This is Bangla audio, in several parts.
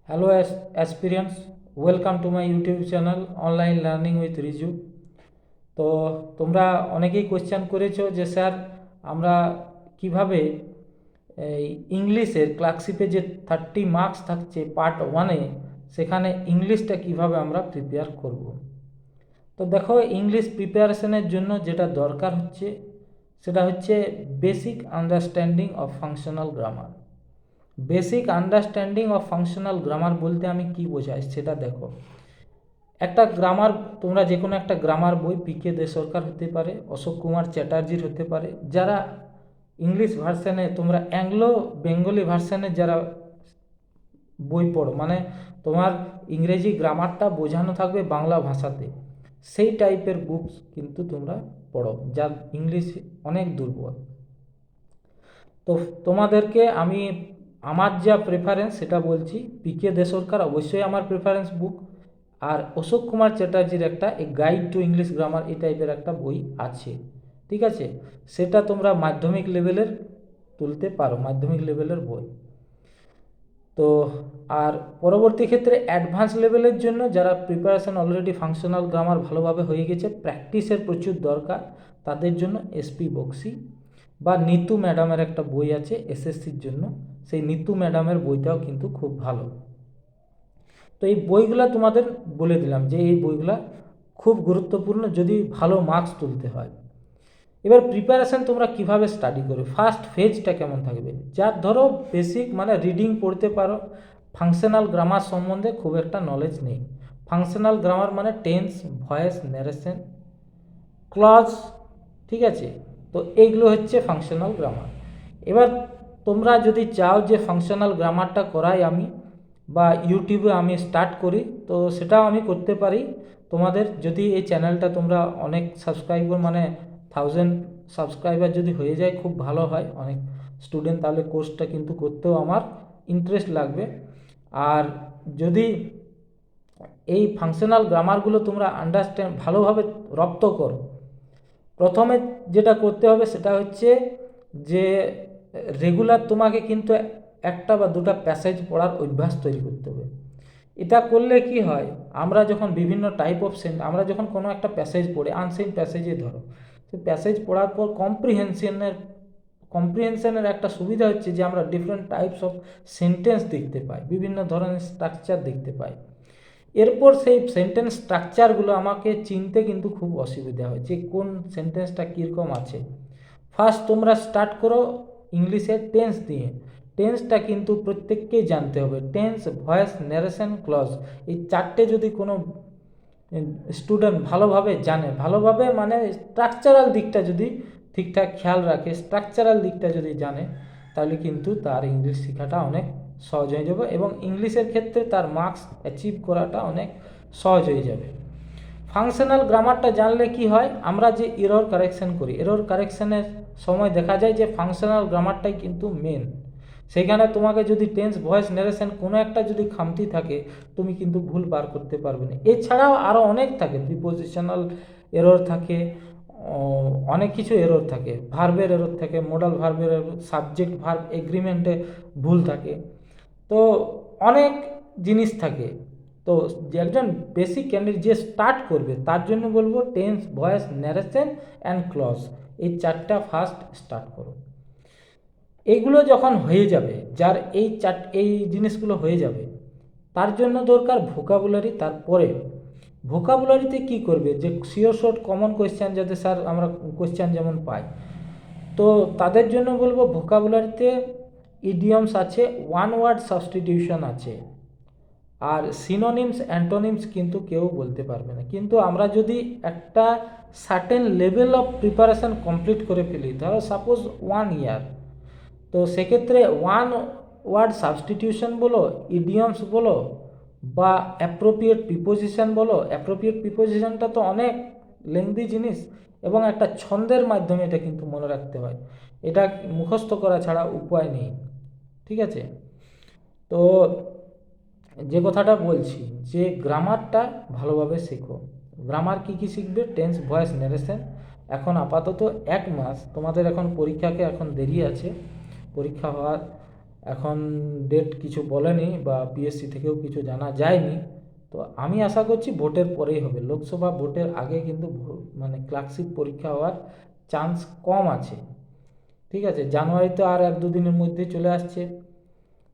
Hello aspirants, welcome to my YouTube channel Online Learning with Riju। তো তোমরা অনেকেই কোয়েশ্চেন করেছো যে স্যার আমরা কিভাবে এই ইংলিশের ক্লার্কশিপে যে 30 মার্কস থাকছে পার্ট 1-এ সেখানে ইংলিশটা কিভাবে আমরা প্রিপেয়ার করব। তো দেখো, ইংলিশ প্রিপারেশনের জন্য যেটা দরকার হচ্ছে সেটা হচ্ছে basic understanding of functional grammar. Basic understanding of functional grammar বলতে আমি কি বোঝাই সেটা দেখো। একটা গ্রামার, তোমরা যে কোনো একটা গ্রামার বই পিকে দে সরকার হতে পারে, অশোক কুমার চ্যাটার্জির হতে পারে, যারা ইংলিশ ভার্সানে, তোমরা অ্যাংলো বেঙ্গলি ভার্সানে যারা বই পড়ো, মানে তোমার ইংরেজি গ্রামারটা বোঝানো থাকবে বাংলা ভাষাতে, সেই টাইপের বুকস কিন্তু তোমরা পড়ো যার ইংলিশ অনেক দুর্বল। তো তোমাদেরকে আমি আমার যা প্রেফারেন্স সেটা বলছি। পিকে দে সরকার অবশ্যই আমার প্রেফারেন্স বুক, আর অশোক কুমার চ্যাটার্জির একটা a guide to English grammar এই টাইপের একটা বই আছে, ঠিক আছে? সেটা তোমরা মাধ্যমিক লেভেলের তুলতে পারো, মাধ্যমিক লেভেলের বই। তো আর পরবর্তী ক্ষেত্রে অ্যাডভান্স লেভেলের জন্য যারা প্রিপারেশন অলরেডি ফাংশনাল গ্রামার ভালোভাবে হয়ে গেছে, প্র্যাকটিসের প্রচুর দরকার, তাদের জন্য এসপি বক্সি বা নিতু ম্যাডামের একটা বই আছে এসএসসির জন্য, সেই নিতু ম্যাডামের বইটাও কিন্তু খুব ভালো। তো এই বইগুলা তোমাদের বলে দিলাম যে এই বইগুলা খুব গুরুত্বপূর্ণ যদি ভালো মার্কস তুলতে হয়। এবার প্রিপারেশান তোমরা কিভাবে স্টাডি করবে, ফার্স্ট ফেজটা কেমন থাকবে, যার ধরো বেসিক মানে রিডিং পড়তে পারো, ফাংশনাল গ্রামার সম্বন্ধে খুব একটা নলেজ নেই। ফাংশনাল গ্রামার মানে টেন্স, ভয়েস, ন্যারেশন, ক্লজ, ঠিক আছে? তো এইগুলো হচ্ছে ফাংশনাল গ্রামার। এবার তোমরা যদি চাও যে ফাংশনাল গ্রামারটা করাই আমি, বা ইউটিউবে আমি স্টার্ট করি, তো সেটাও আমি করতে পারি। তোমাদের যদি এই চ্যানেলটা তোমরা অনেক সাবস্ক্রাইবার, মানে 1000 সাবস্ক্রাইবার যদি হয়ে যায় খুব ভালো হয়, অনেক স্টুডেন্ট, তাহলে কোর্সটা কিন্তু করতেও আমার ইন্টারেস্ট লাগবে। আর যদি এই ফাংশনাল গ্রামারগুলো তোমরা আন্ডারস্ট্যান্ড ভালোভাবে রপ্ত করো, প্রথমে যেটা করতে হবে সেটা হচ্ছে যে রেগুলার তোমাকে কিন্তু একটা বা দুটা প্যাসেজ পড়ার অভ্যাস তৈরি করতে হবে। এটা করলে কি হয়, আমরা যখন বিভিন্ন টাইপ অফ আমরা যখন কোনো একটা প্যাসেজ পড়ি, আনসেন প্যাসেজে ধরো, সেই প্যাসেজ পড়ার পর কম্প্রিহেনশনের একটা সুবিধা হচ্ছে যে আমরা ডিফারেন্ট টাইপস অফ সেন্টেন্স দেখতে পাই, বিভিন্ন ধরনের স্ট্রাকচার দেখতে পাই। এরপর সেই সেন্টেন্স স্ট্রাকচারগুলো আমাকে চিনতে কিন্তু খুব অসুবিধা হয় যে কোন সেন্টেন্সটা কীরকম আছে। ফার্স্ট তোমরা স্টার্ট করো ইংলিশের টেন্স দিয়ে। টেন্সটা কিন্তু প্রত্যেককেই জানতে হবে। টেন্স, ভয়েস, ন্যারেশন, ক্লজ, এই চারটে যদি কোনো স্টুডেন্ট ভালোভাবে জানে, ভালোভাবে মানে স্ট্রাকচারাল দিকটা যদি ঠিকঠাক খেয়াল রাখে, স্ট্রাকচারাল দিকটা যদি জানে, তাহলে কিন্তু তার ইংলিশ শেখাটা অনেক সহজ হয়ে যাবে এবং ইংলিশের ক্ষেত্রে তার মার্কস অ্যাচিভ করাটা অনেক সহজ হয়ে যাবে। ফাংশনাল গ্রামারটা জানলে কি হয়, আমরা যে এরর কারেকশন করি, এরর কারেকশনের সময় দেখা যায় যে ফাংশনাল গ্রামারটাই কিন্তু মেন। সেইখানে তোমাকে যদি টেন্স, ভয়েস, ন্যারেশন কোনো একটা যদি খামতি থাকে, তুমি কিন্তু ভুল বার করতে পারবে না। এছাড়াও আরও অনেক থাকে, প্রিপোজিশনাল এরর থাকে, অনেক কিছু এরর থাকে, ভার্বের এরর থাকে, মোডাল ভার্বের এরর, সাবজেক্ট ভার্ব এগ্রিমেন্টে ভুল থাকে, তো অনেক জিনিস থাকে। তো যে একজন বেসিক ক্যান্ডিডেট যে স্টার্ট করবে তার জন্য বলবো tense, voice, narration and clause, এই চারটা ফার্স্ট স্টার্ট করো। এইগুলো যখন হয়ে যাবে, যার এই জিনিসগুলো হয়ে যাবে, তার জন্য দরকার ভোকাবুলারি। তারপরে ভোকাবুলারিতে কি করবে, যে শিওর শর্ট কমন কোয়েশ্চেন যাতে স্যার আমরা কোয়েশ্চেন যেমন পাই, তো তাদের জন্য বলবো ভোকাবুলারিতে ইডিয়মস আছে, ওয়ান ওয়ার্ড সাবস্টিটিউশন আছে, আর সিনোনিমস, অ্যান্টোনিমস কিন্তু কেউ বলতে পারবে না। কিন্তু আমরা যদি একটা certain level of preparation complete করে ফেলি, ধরো সাপোজ 1 ইয়ার, তো সেক্ষেত্রে ওয়ান ওয়ার্ড সাবস্টিটিউশন বলো, ইডিয়মস বলো, বা অ্যাপ্রোপ্রিয়েট প্রিপোজিশন বলো, অ্যাপ্রোপ্রিয়েট প্রিপোজিশনটা তো অনেক লেংদি জিনিস এবং একটা ছন্দের মাধ্যমে এটা কিন্তু মনে রাখতে হয়, এটা মুখস্থ করা ছাড়া উপায় নেই, ঠিক আছে? তো যে কথাটা বলছি যে গ্রামারটা ভালোভাবে শেখো। গ্রামার কী কী শিখবে, টেন্স, ভয়েস, ন্যারেশন। এখন আপাতত 1 মাস তোমাদের এখন পরীক্ষাকে এখন দেরি আছে, পরীক্ষা হওয়ার এখন ডেট কিছু বলেনি বা পিএসসি থেকেও কিছু জানা যায়নি। তো আমি আশা করছি ভোটের পরেই হবে, লোকসভা ভোটের আগে কিন্তু মানে ক্লার্কশিপ পরীক্ষা হওয়ার চান্স কম আছে। ঠিক আছে, জানুয়ারিতে আর 1-2 দিনের মধ্যে চলে আসছে।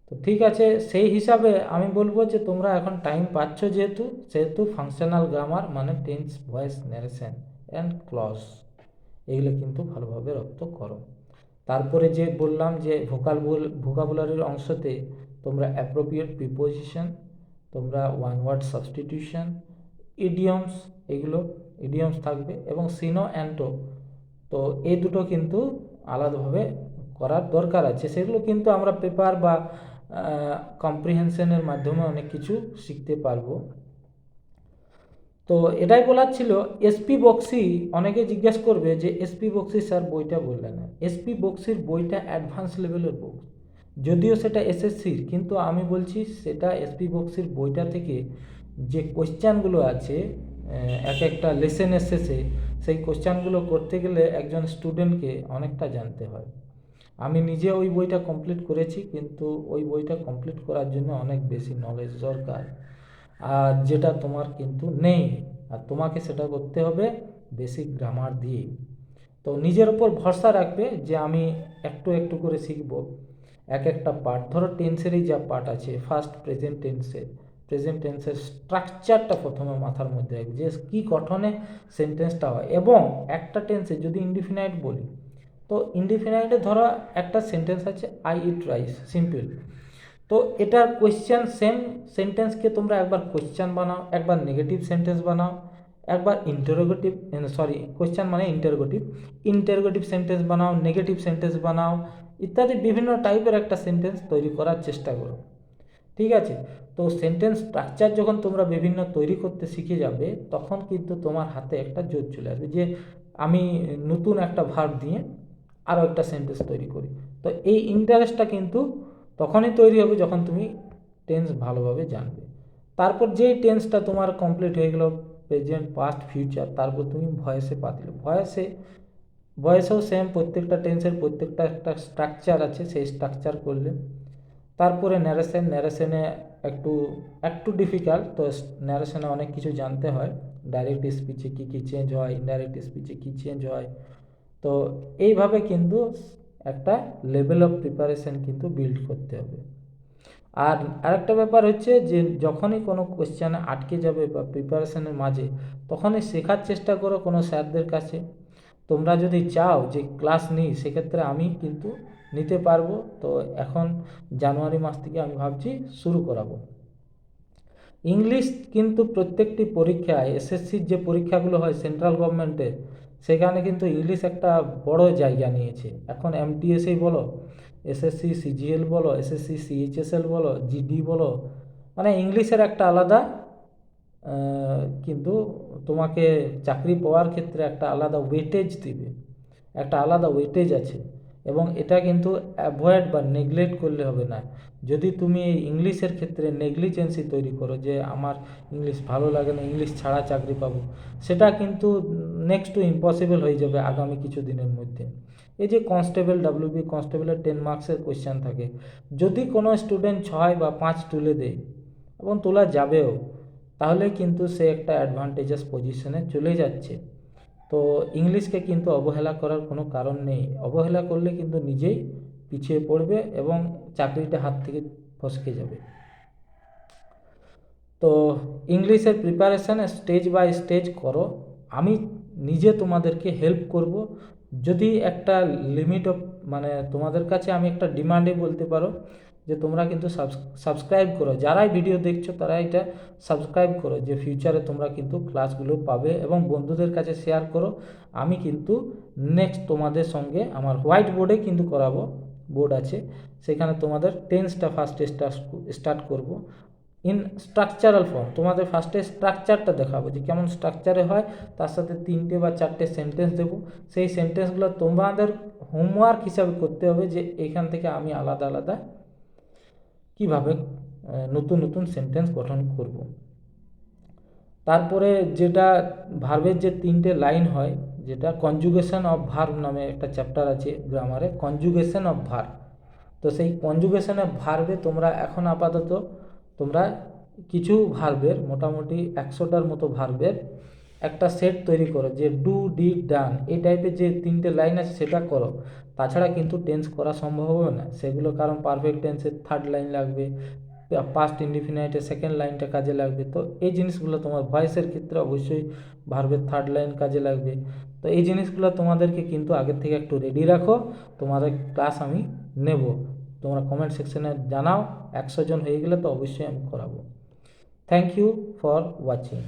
তো ঠিক আছে, সেই হিসাবে আমি বলবো যে তোমরা এখন টাইম পাচ্ছ সেহেতু ফাংশনাল গ্রামার মানে tense, voice, narration and clause এগুলো কিন্তু ভালোভাবে রপ্ত করো। তারপরে যে বললাম যে ভোকাবুলারির অংশতে তোমরা অ্যাপ্রোপ্রিয়েট প্রিপোজিশন, তোমরা one word substitution, idioms, idioms থাকবে এবং সিনো অ্যান্টো। তো এই দুটো কিন্তু আলাদাভাবে করার দরকার আছে। সেগুলো কিন্তু আমরা পেপার বা কম্প্রিহেনশনের মাধ্যমে অনেক কিছু শিখতে পারবো। তো এটাই বলার ছিল। এসপি বক্সি, অনেকে জিজ্ঞেস করবে যে এসপি বক্সি স্যার বইটা বললেন না। এসপি বক্সির বইটা অ্যাডভান্স লেভেলের বুক, যদিও সেটা এসএসসির, কিন্তু আমি বলছি সেটা এসপি বক্সির বইটা থেকে যে কোশ্চেনগুলো আছে এক একটা লেসেনের শেষে, সেই কোশ্চেনগুলো করতে গেলে একজন স্টুডেন্টকে অনেকটা জানতে হয়। আমি নিজে ওই বইটা কমপ্লিট করেছি, কিন্তু ওই বইটা কমপ্লিট করার জন্য অনেক বেশি নলেজ দরকার, আর যেটা তোমার কিন্তু নেই। আর তোমাকে সেটা করতে হবে বেসিক গ্রামার দিয়ে। তো নিজের ওপর ভরসা রাখবে যে আমি একটু একটু করে শিখব এক একটা পার্ট। ধরো টেন্সেরই যা পার্ট আছে, ফার্স্ট প্রেজেন্ট টেন্সের স্ট্রাকচারটা প্রথমে মাথার মধ্যে রাখবে যে কী গঠনে সেন্টেন্সটা হয়। এবং একটা টেন্সে যদি ইনডিফিনাইট বলি, তো ইনডিফিনাইটে ধরো একটা সেন্টেন্স আছে আই ইট রাইস, সিম্পল। তো এটার কোয়েশ্চেন, সেম সেন্টেন্সকে তোমরা একবার কোয়েশ্চেন বানাও, একবার নেগেটিভ সেন্টেন্স বানাও, একবার কোয়েশ্চেন মানে ইন্টারোগেটিভ সেন্টেন্স বানাও, নেগেটিভ সেন্টেন্স বানাও, ইত্যাদি বিভিন্ন টাইপের একটা সেন্টেন্স তৈরি করার চেষ্টা করো। ঠিক আছে, তো সেন্টেন্স স্ট্রাকচার যখন তোমরা বিভিন্ন তৈরি করতে শিখে যাবে, তখন কিন্তু তোমার হাতে একটা জোর চলে আসবে যে আমি নতুন একটা ভার্ব দিয়ে আরও একটা সেন্টেন্স তৈরি করি। তো এই ইন্টারেস্টটা কিন্তু তখনই তৈরি হবে যখন তুমি টেন্স ভালোভাবে জানবে। তারপর যেই টেন্সটা তোমার কমপ্লিট হয়ে গেল, প্রেজেন্ট, পাস্ট, ফিউচার, তারপর তুমি ভয়েসে পা দিলে। ভয়েসেও সেম, প্রত্যেকটা টেন্সের প্রত্যেকটা একটা স্ট্রাকচার আছে, সেই স্ট্রাকচার করলে। তারপরে ন্যারেশনে একটু একটু ডিফিকাল্ট। তো ন্যারেশনে অনেক কিছু জানতে হয়, ডাইরেক্ট স্পিচে কী কী চেঞ্জ হয়, ইনডাইরেক্ট স্পিচে কী চেঞ্জ হয়। তো এইভাবে কিন্তু একটা লেভেল অফ প্রিপারেশন কিন্তু বিল্ড করতে হবে। আর আরেকটা ব্যাপার হচ্ছে যে যখনই কোনো কোয়েশ্চেনে আটকে যাবে বা প্রিপারেশনের মাঝে, তখনই শেখার চেষ্টা করো কোনো স্যারদের কাছে। তোমরা যদি চাও যে ক্লাস নিই, সেক্ষেত্রে আমি কিন্তু নিতে পারবো। তো এখন জানুয়ারি মাস থেকে আমি ভাবছি শুরু করাবো। ইংলিশ কিন্তু প্রত্যেকটি পরীক্ষায়, এসএসসির যে পরীক্ষাগুলো হয় সেন্ট্রাল গভর্নমেন্টের, সেখানে কিন্তু ইংলিশ একটা বড় জায়গা নিয়েছে। এখন এমটিএসই বলো, এসএসসি সিজিএল বলো, এসএসসি সিএইচএসএল বলো, জিডি বলো, মানে ইংলিশের একটা আলাদা কিন্তু তোমাকে চাকরি পাওয়ার ক্ষেত্রে একটা আলাদা ওয়েটেজ দিবে, একটা আলাদা ওয়েটেজ আছে। এবং এটা কিন্তু অ্যাভয়েড বা নেগলেক্ট করলে হবে না। যদি তুমি এই ইংলিশের ক্ষেত্রে নেগলিজেন্সি তৈরি করো যে আমার ইংলিশ ভালো লাগে না, ইংলিশ ছাড়া চাকরি পাবো, সেটা কিন্তু নেক্সট টু ইম্পসিবল হয়ে যাবে আগামী কিছু দিনের মধ্যে। এই যে কনস্টেবল, ডাব্লিউবি কনস্টেবলের 10 মার্কসের কোয়েশ্চেন থাকে, যদি কোনো স্টুডেন্ট 6 বা 5 তুলে দেয়, এবং তোলা যাবেও, তাহলে কিন্তু সে একটা অ্যাডভান্টেজাস পজিশনে চলে যাচ্ছে। তো ইংলিশকে কিন্তু অবহেলা করার কোনো কারণ নেই। অবহেলা করলে কিন্তু নিজেই পিছিয়ে পড়বে এবং চাকরিটা হাত থেকে ফসকে যাবে। তো ইংলিশের প্রিপারেশান স্টেজ বাই স্টেজ করো, আমি নিজে তোমাদেরকে হেল্প করব। যদি একটা লিমিট অফ, মানে তোমাদের কাছে আমি একটা ডিমান্ডে বলতে পারো যে তোমরা কিন্তু সাবস্ক্রাইব করো, যারাই ভিডিও দেখছো তারা এটা সাবস্ক্রাইব করো, যে ফিউচারে তোমরা কিন্তু ক্লাসগুলো পাবে এবং বন্ধুদের কাছে শেয়ার করো। আমি কিন্তু নেক্সট তোমাদের সঙ্গে আমার হোয়াইট বোর্ডে কিন্তু করাবো, বোর্ড আছে সেখানে তোমাদের টেন্সটা ফার্স্টে স্টার্ট করব ইন স্ট্রাকচারাল ফর্ম। তোমাদের ফার্স্টে স্ট্রাকচারটা দেখাবো যে কেমন স্ট্রাকচারে হয়, তার সাথে 3টে বা 4টে সেন্টেন্স দেবো। সেই সেন্টেন্সগুলো তোমাদের হোমওয়ার্ক হিসাবে করতে হবে যে এখান থেকে আমি আলাদা আলাদা কীভাবে নতুন নতুন সেন্টেন্স গঠন করব। তারপরে যেটা ভার্বের যে 3টে লাইন হয়, যেটা কনজুগেশন অফ ভার্ব নামে একটা চ্যাপ্টার আছে গ্রামারে, কনজুগেশন অফ ভার্ব। তো সেই কনজুগেশনে ভার্বে তোমরা এখন আপাতত তোমরা কিছু ভার্বের মোটামুটি 100টার মতো ভার্বের একটা সেট তৈরি করো, যে ডু, ডিড, ডান এই টাইপের যে 3টে লাইন আছে সেটা করো। তাছাড়া কিন্তু টেন্স করা সম্ভব হবে না সেগুলো, কারণ পারফেক্ট টেন্সের 3rd লাইন লাগবে, পাস্ট ইনডিফিনাইটের 2nd লাইনটা কাজে লাগবে। তো এই জিনিসগুলো তোমার ভয়েসের ক্ষেত্রে অবশ্যই ভার্বের 3rd লাইন কাজে লাগবে। তো এই জিনিসগুলো তোমাদেরকে কিন্তু আগের থেকে একটু রেডি রাখো, তোমাদের ক্লাস আমি নেব। তোমরা কমেন্ট সেকশনে জানাও, 100 জন হয়ে গেলে তো অবশ্যই আমি করাবো। Thank you for watching.